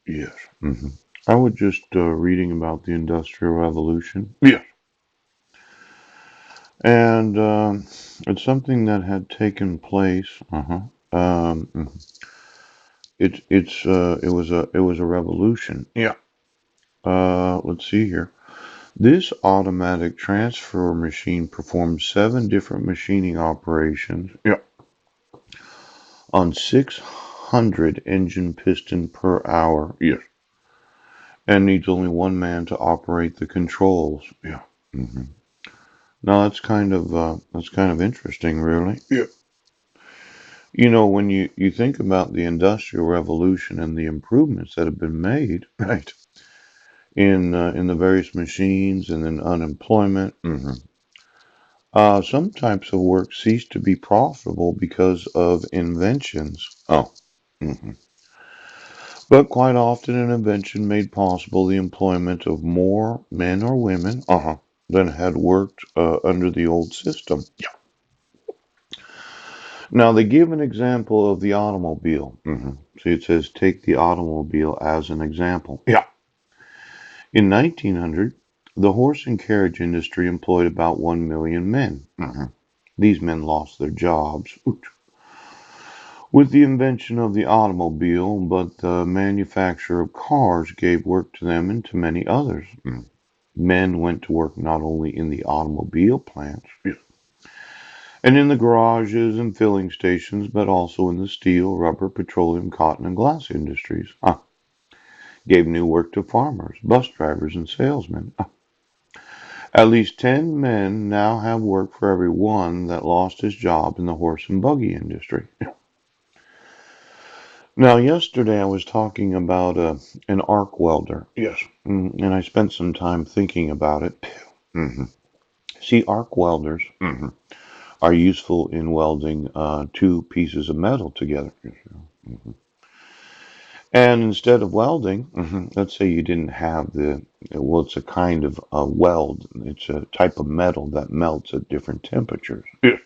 Yes. I was just reading about the Industrial Revolution. Yes. And it's something that had taken place. It was a revolution. Yeah. Let's see here. This automatic transfer machine performed 7 different machining operations. Yeah. On 600 engine piston per hour. Yes. And needs only one man to operate the controls. Yeah. hmm Now that's kind of interesting, really. Yeah. When you think about the Industrial Revolution and the improvements that have been made, right, in the various machines and in unemployment, some types of work cease to be profitable because of inventions. Oh. hmm But quite often, an invention made possible the employment of more men or women than had worked under the old system. Now, they give an example of the automobile. See, it says take the automobile as an example. Yeah. In 1900, the horse and carriage industry employed about 1 million men. These men lost their jobs with the invention of the automobile, but the manufacture of cars gave work to them and to many others. Men went to work not only in the automobile plants and in the garages and filling stations, but also in the steel, rubber, petroleum, cotton, and glass industries. Gave new work to farmers, bus drivers, and salesmen. At least 10 men now have work for every one that lost his job in the horse and buggy industry. Now, yesterday I was talking about an arc welder. Yes. And I spent some time thinking about it. hmm See, arc welders are useful in welding two pieces of metal together. Mhm. And instead of welding, let's say you didn't have well, it's a kind of a weld. It's a type of metal that melts at different temperatures. Yeah.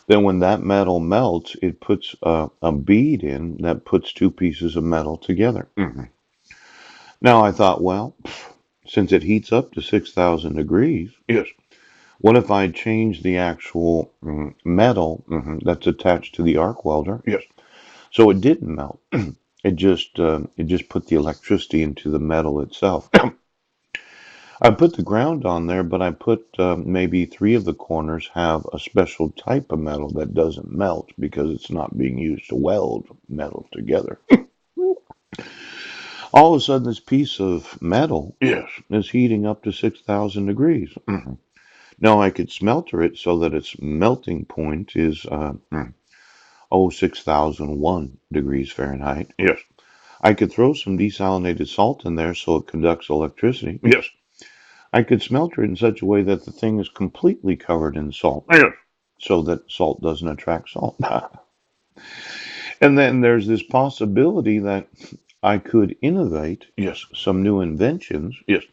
Then when that metal melts, it puts a bead in that puts two pieces of metal together. Now I thought, well, since it heats up to 6,000 degrees, yes, what if I change the actual metal that's attached to the arc welder? Yes. So it didn't melt. It just put the electricity into the metal itself. I put the ground on there, but I put maybe 3 of the corners have a special type of metal that doesn't melt because it's not being used to weld metal together. All of a sudden, this piece of metal, yes, is heating up to 6,000 degrees. Now I could smelter it so that its melting point is 6,001 degrees Fahrenheit. Yes. I could throw some desalinated salt in there so it conducts electricity. Yes. I could smelter it in such a way that the thing is completely covered in salt. Yes. So that salt doesn't attract salt. And then there's this possibility that I could innovate, yes, some new inventions, yes,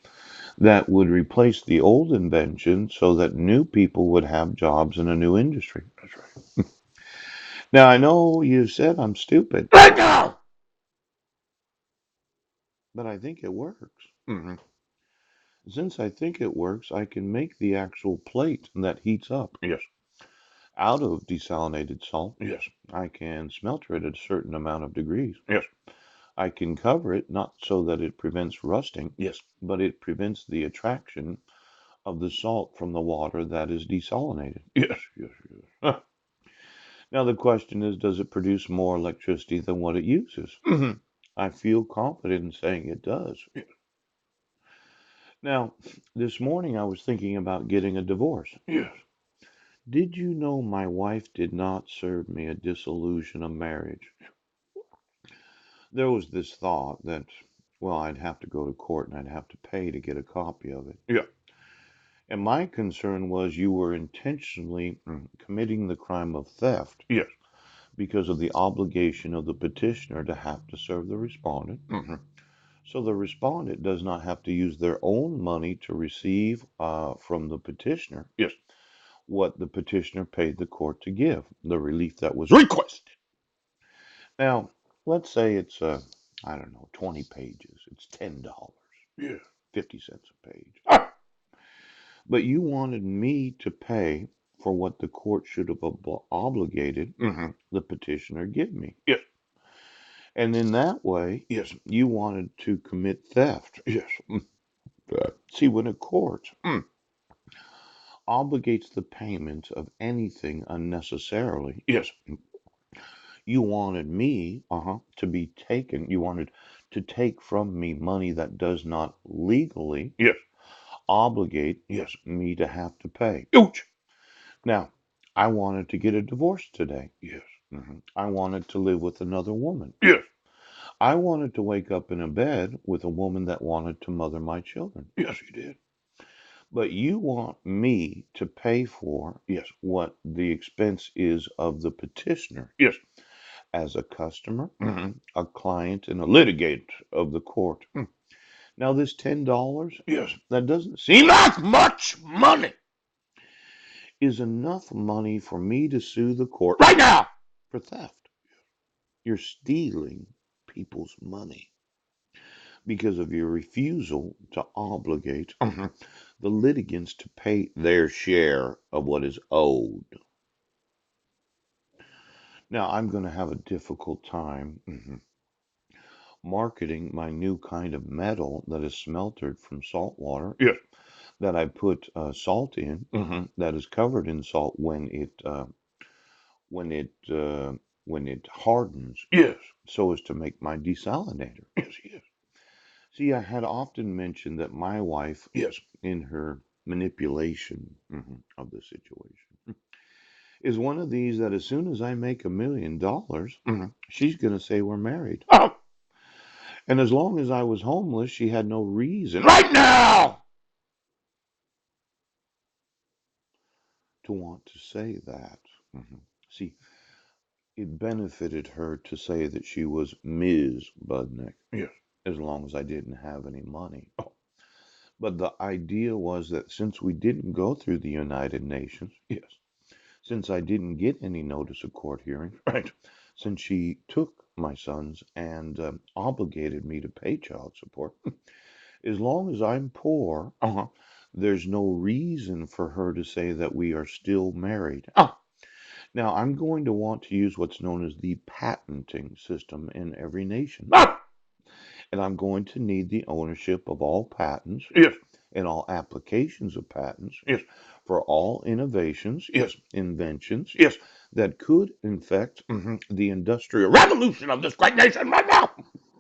that would replace the old invention so that new people would have jobs in a new industry. That's right. Now I know you said I'm stupid, right now, but I think it works. Since I think it works, I can make the actual plate that heats up. Yes. Out of desalinated salt. Yes. I can smelter it at a certain amount of degrees. Yes. I can cover it not so that it prevents rusting. Yes. But it prevents the attraction of the salt from the water that is desalinated. Yes, yes, yes. Now the question is, does it produce more electricity than what it uses? I feel confident in saying it does. Now, this morning I was thinking about getting a divorce. Yes. Did you know my wife did not serve me a dissolution of marriage? There was this thought that, well, I'd have to go to court and I'd have to pay to get a copy of it. Yeah. And my concern was you were intentionally committing the crime of theft. Yes. Because of the obligation of the petitioner to have to serve the respondent. So the respondent does not have to use their own money to receive from the petitioner. Yes. What the petitioner paid the court to give, the relief that was requested. Now, let's say it's I don't know, 20 pages. It's $10. Yeah. 50 cents a page. Ah! But you wanted me to pay for what the court should have obligated the petitioner give me. Yes. And in that way, Yes. you wanted to commit theft. Yes. See, when a court obligates the payment of anything unnecessarily, Yes. you wanted me to be taken, you wanted to take from me money that does not legally Yes. obligate Yes. me to have to pay. Ouch. Now, I wanted to get a divorce today. Yes. I wanted to live with another woman. Yes. I wanted to wake up in a bed with a woman that wanted to mother my children. Yes, you did. But you want me to pay for Yes. what the expense is of the petitioner Yes. as a customer, Mm-hmm. a client, and a litigant of the court. Mm. Now, this $10, Yes. that doesn't seem Not much money. is enough money for me to sue the court Right now. for theft. You're stealing people's money because of your refusal to obligate Mm-hmm. the litigants to pay their share of what is owed. Now, I'm going to have a difficult time marketing my new kind of metal that is smeltered from salt water Yes. that I put salt in Mm-hmm. that is covered in salt when it uh, when it hardens Yes. so as to make my desalinator. Yes. Yes. See, I had often mentioned that my wife, Yes. in her manipulation of the situation, is one of these that as soon as I make $1 million, Mm-hmm. she's going to say we're married. Oh, And as long as I was homeless, she had no reason right now. to want to say that. See, it benefited her to say that she was Ms. Budnick Yes. as long as I didn't have any money. But the idea was that since we didn't go through the United Nations, Yes. since I didn't get any notice of court hearing, Right. since she took my sons and obligated me to pay child support, as long as I'm poor, Uh-huh. there's no reason for her to say that we are still married. Oh. Now, I'm going to want to use what's known as the patenting system in every nation. Ah. And I'm going to need the ownership of all patents Yes. and all applications of patents Yes. for all innovations, Yes. inventions Yes. that could infect Mm-hmm. the industrial Revolution of this great nation right now.